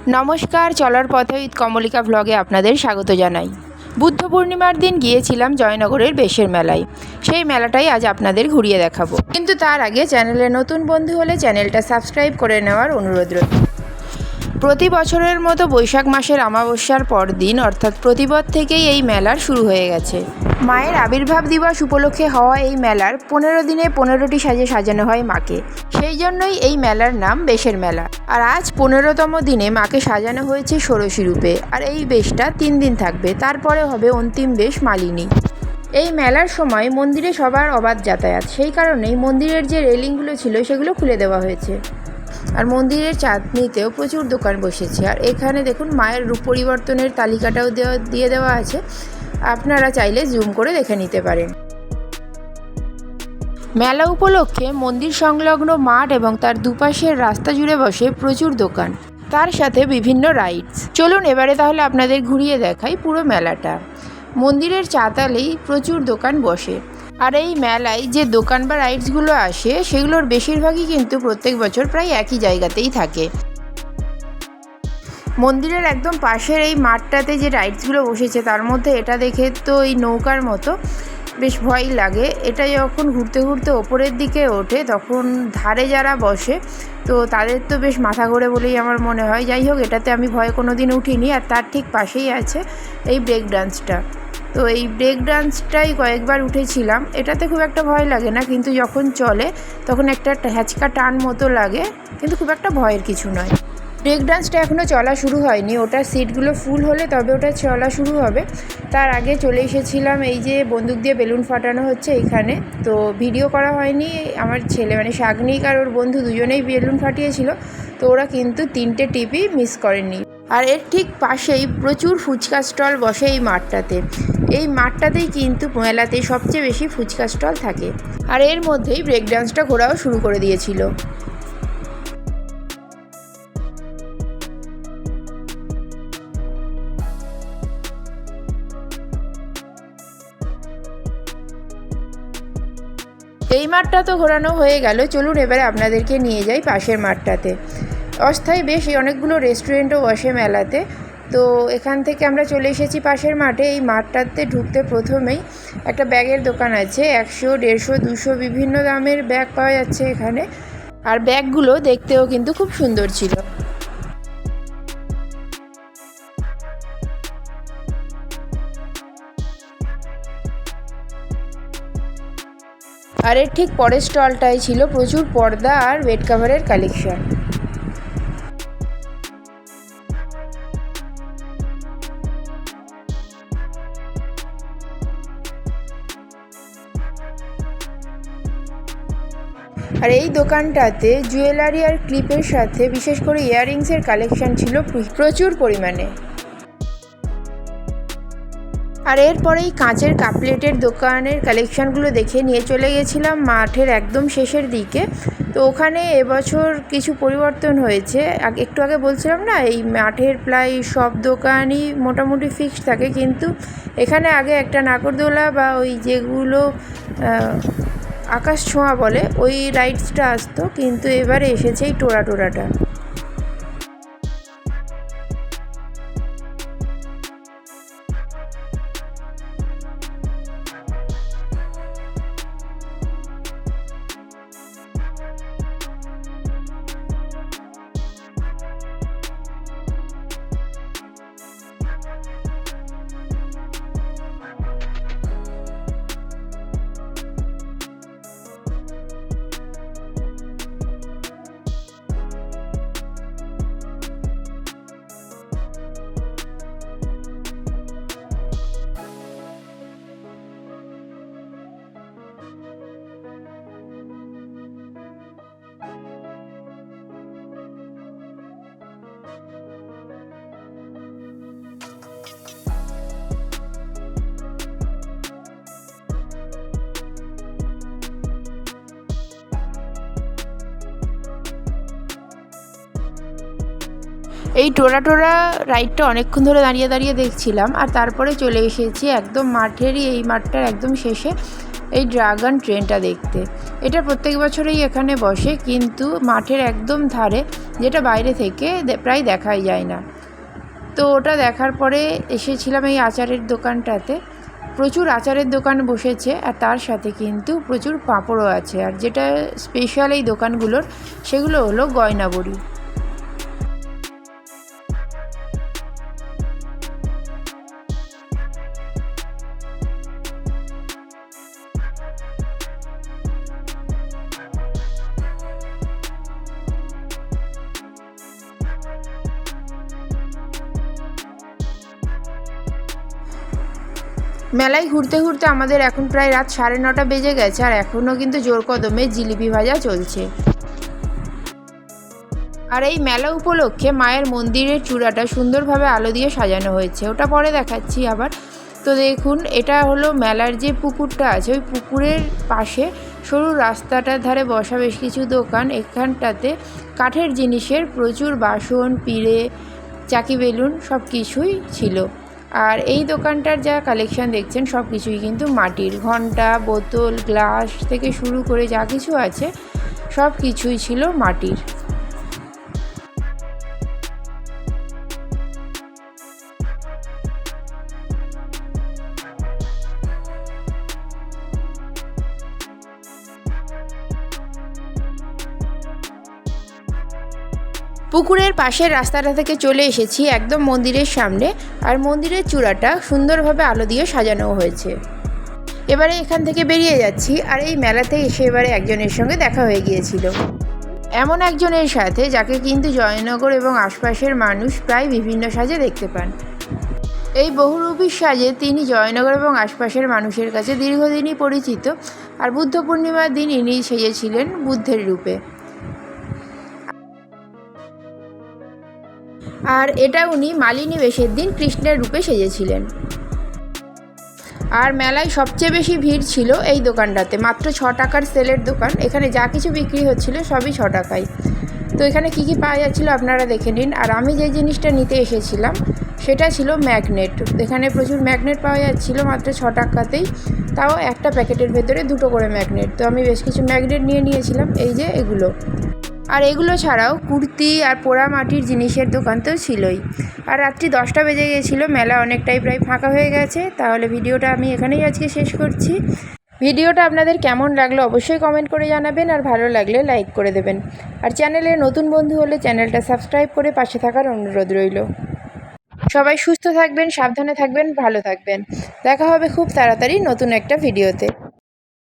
নমস্কার, চলার পথে উইথ কমলিকা ভ্লগে আপনাদের স্বাগত জানাই। বুদ্ধ পূর্ণিমার দিন গিয়েছিলাম জয়নগরের বেশের মেলায়। সেই মেলাটাই আজ আপনাদের ঘুরিয়ে দেখাবো, কিন্তু তার আগে চ্যানেলে নতুন বন্ধু হলে চ্যানেলটা সাবস্ক্রাইব করে নেওয়ার অনুরোধ রইল। প্রতি বছরের মতো বৈশাখ মাসের অমাবস্যার পরদিন অর্থাৎ প্রতিপদ থেকেই এই মেলার শুরু হয়ে গেছে। মায়ের আবির্ভাব দিবস উপলক্ষে হওয়া এই মেলার 15 দিনে 15টি সাজে সাজানো হয় মাকে। সেই জন্যই এই মেলার নাম বেশের মেলা। আর আজ 15তম দিনে মাকে সাজানো হয়েছে ষোড়শী রূপে। আর এই বেশটা 3 দিন থাকবে, তারপরে হবে অন্তিম বেশ মালিনী। এই মেলার সময় মন্দিরে সবার অবাধ যাতায়াত, সেই কারণেই মন্দিরের যে রেলিংগুলো ছিল সেগুলো খুলে দেওয়া হয়েছে। আর মন্দিরের চাঁদনিতেও প্রচুর দোকান বসেছে। আর এখানে দেখুন মায়ের রূপ পরিবর্তনের তালিকাটাও দিয়ে দেওয়া আছে, আপনারা চাইলে জুম করে দেখে নিতে পারেন। মেলা উপলক্ষে মন্দির সংলগ্ন মাঠ এবং তার দুপাশের রাস্তা জুড়ে বসে প্রচুর দোকান, তার সাথে বিভিন্ন রাইডস। চলুন এবারে তাহলে আপনাদের ঘুরিয়ে দেখাই পুরো মেলাটা। মন্দিরের চাতালেই প্রচুর দোকান বসে। আর এই মেলায় যে দোকান বা রাইডসগুলো আসে সেগুলোর বেশিরভাগই কিন্তু প্রত্যেক বছর প্রায় একই জায়গাতেই থাকে। মন্দিরের একদম পাশের এই মাঠটাতে যে রাইডসগুলো বসেছে তার মধ্যে এটা দেখে তো এই নৌকার মতো বেশ ভয় লাগে। এটা যখন ঘুরতে ঘুরতে ওপরের দিকে ওঠে তখন ধারে যারা বসে তো তাদের তো বেশ মাথা ঘোরে বলেই আমার মনে হয়। যাই হোক, এটাতে আমি ভয়ে কোনো দিন উঠিনি। আর তার ঠিক পাশেই আছে এই ব্রেক ডান্সটা। তো এই ব্রেক ডান্সটাই কয়েকবার উঠেছিলাম। এটাতে খুব একটা ভয় লাগে না, কিন্তু যখন চলে তখন একটা হ্যাচকা টান মতো লাগে, কিন্তু খুব একটা ভয়ের কিছু নয়। ব্রেক ডান্সটা এখনও চলা শুরু হয়নি, ওটার সিটগুলো ফুল হলে তবে ওটা চলা শুরু হবে। তার আগে চলে এসেছিলাম এই যে বন্দুক দিয়ে বেলুন ফাটানো হচ্ছে এইখানে। তো ভিডিও করা হয়নি, আমার ছেলে মানে শাগনিক আর ওর বন্ধু দুজনেই বেলুন ফাটিয়েছিল, তো ওরা কিন্তু 3টে টিপই মিস করেননি। আর এর ঠিক পাশেই প্রচুর ফুচকা স্টল বসে এই মাঠটাতে। এই মাঠটাতেই কিন্তু মেলাতে সবচেয়ে বেশি ফুচকা স্টল থাকে। আর এর মধ্যেই ব্রেক ডান্সটা ঘোরাও শুরু করে দিয়েছিল। এই মাঠটা তো ঘোরানো হয়ে গেল, চলুন এবারে আপনাদেরকে নিয়ে যাই পাশের মাঠটাতে। অস্থায়ী বেশ অনেকগুলো রেস্টুরেন্টও বসে মেলাতে। তো এখান থেকে আমরা চলে এসেছি পাশের মাঠে। এই মাঠটাতে ঢুকতে প্রথমেই একটা ব্যাগের দোকান আছে। 100, 150, 200 বিভিন্ন দামের ব্যাগ পাওয়া যাচ্ছে এখানে। আর ব্যাগগুলো দেখতেও কিন্তু খুব সুন্দর ছিল। আর এর ঠিক পরের স্টলটাই ছিল প্রচুর পর্দা আর বেড কাভারের কালেকশন। আর এই দোকানটাতে জুয়েলারি আর ক্লিপের সাথে বিশেষ করে ইয়াররিংসের কালেকশন ছিল প্রচুর পরিমাণে। আর এরপরেই কাঁচের কাপলেটের দোকানের কালেকশানগুলো দেখে নিয়ে চলে গেছিলাম মাঠের একদম শেষের দিকে। তো ওখানে এবছর কিছু পরিবর্তন হয়েছে। একটু আগে বলছিলাম না, এই মাঠের প্রায় সব দোকানই মোটামুটি ফিক্সড থাকে, কিন্তু এখানে আগে একটা নাগরদোলা বা ওই যেগুলো আকাশ ছোঁয়া বলে ওই রাইডসটা আসতো, কিন্তু এবারে এসেছে এই টোরাটা। এই টোরা রাইডটা অনেকক্ষণ ধরে দাঁড়িয়ে দেখছিলাম। আর তারপরে চলে এসেছি একদম মাঠেরই, এই মাঠটার একদম শেষে এই ড্রাগন ট্রেনটা দেখতে। এটা প্রত্যেক বছরেই এখানে বসে, কিন্তু মাঠের একদম ধারে, যেটা বাইরে থেকে প্রায় দেখাই যায় না। তো ওটা দেখার পরে এসেছিলাম এই আচারের দোকানটাতে। প্রচুর আচারের দোকান বসেছে, আর তার সাথে কিন্তু প্রচুর পাঁপড়ও আছে। আর যেটা স্পেশাল এই দোকানগুলোর, সেগুলো হলো গয়না বড়ি। মেলায় ঘুরতে ঘুরতে আমাদের এখন প্রায় রাত 9:30 বেজে গেছে, আর এখনও কিন্তু জোর কদমে জিলিপি ভাজা চলছে। আর এই মেলা উপলক্ষে মায়ের মন্দিরের চূড়াটা সুন্দরভাবে আলো দিয়ে সাজানো হয়েছে, ওটা পরে দেখাচ্ছি আবার। তো দেখুন, এটা হলো মেলার যে পুকুরটা আছে, ওই পুকুরের পাশে সরু রাস্তাটার ধারে বসা বেশ কিছু দোকান। এখানটাতে কাঠের জিনিসের প্রচুর বাসন, পিঁড়ে, চাকি, বেলুন সব কিছুই ছিল। আর এই দোকানটার যা কালেকশান দেখছেন, সব কিছুই কিন্তু মাটির। ঘণ্টা, বোতল, গ্লাস থেকে শুরু করে যা কিছু আছে সব কিছুই ছিল মাটির। পুকুরের পাশের রাস্তাটা থেকে চলে এসেছি একদম মন্দিরের সামনে, আর মন্দিরের চূড়াটা সুন্দরভাবে আলো দিয়ে সাজানো হয়েছে। এবারে এখান থেকে বেরিয়ে যাচ্ছি, আর এই মেলাতে এসে এবারে একজনের সঙ্গে দেখা হয়ে গিয়েছিল। এমন একজনের সাথে যাকে কিন্তু জয়নগর এবং আশপাশের মানুষ প্রায় বিভিন্ন সাজে দেখতে পান। এই বহুরূপী সাজে তিনি জয়নগর এবং আশপাশের মানুষের কাছে দীর্ঘদিনই পরিচিত। আর বুদ্ধ পূর্ণিমার দিন ইনি সেজেছিলেন বুদ্ধের রূপে। আর এটা উনি মালিনী বেশের দিন কৃষ্ণের রূপে সেজেছিলেন। আর মেলায় সবচেয়ে বেশি ভিড় ছিল এই দোকানটাতে। মাত্র 6 টাকার সেলের দোকান। এখানে যা কিছু বিক্রি হচ্ছিল সবই 6 টাকায়। তো এখানে কি কি পাওয়া যাচ্ছিল আপনারা দেখে নিন। আর আমি যে জিনিসটা নিতে এসেছিলাম সেটা ছিল ম্যাগনেট। এখানে প্রচুর ম্যাগনেট পাওয়া যাচ্ছিল মাত্র 6 টাকাতেই, তাও একটা প্যাকেটের ভেতরে 2টো করে ম্যাগনেট। তো আমি বেশ কিছু ম্যাগনেট নিয়েছিলাম, এই যে এগুলো। আর এগুলো ছাড়াও কুর্তি আর পোড়া মাটির জিনিসের দোকান তো ছিলই। আর রাত্রি 10টা বেজে গিয়েছিলো, মেলা অনেকটাই প্রায় ফাঁকা হয়ে গেছে। তাহলে ভিডিওটা আমি এখানেই আজকে শেষ করছি। ভিডিওটা আপনাদের কেমন লাগলো অবশ্যই কমেন্ট করে জানাবেন, আর ভালো লাগলে লাইক করে দেবেন। আর চ্যানেলে নতুন বন্ধু হলে চ্যানেলটা সাবস্ক্রাইব করে পাশে থাকার অনুরোধ রইল। সবাই সুস্থ থাকবেন, সাবধানে থাকবেন, ভালো থাকবেন। দেখা হবে খুব তাড়াতাড়ি নতুন একটা ভিডিওতে।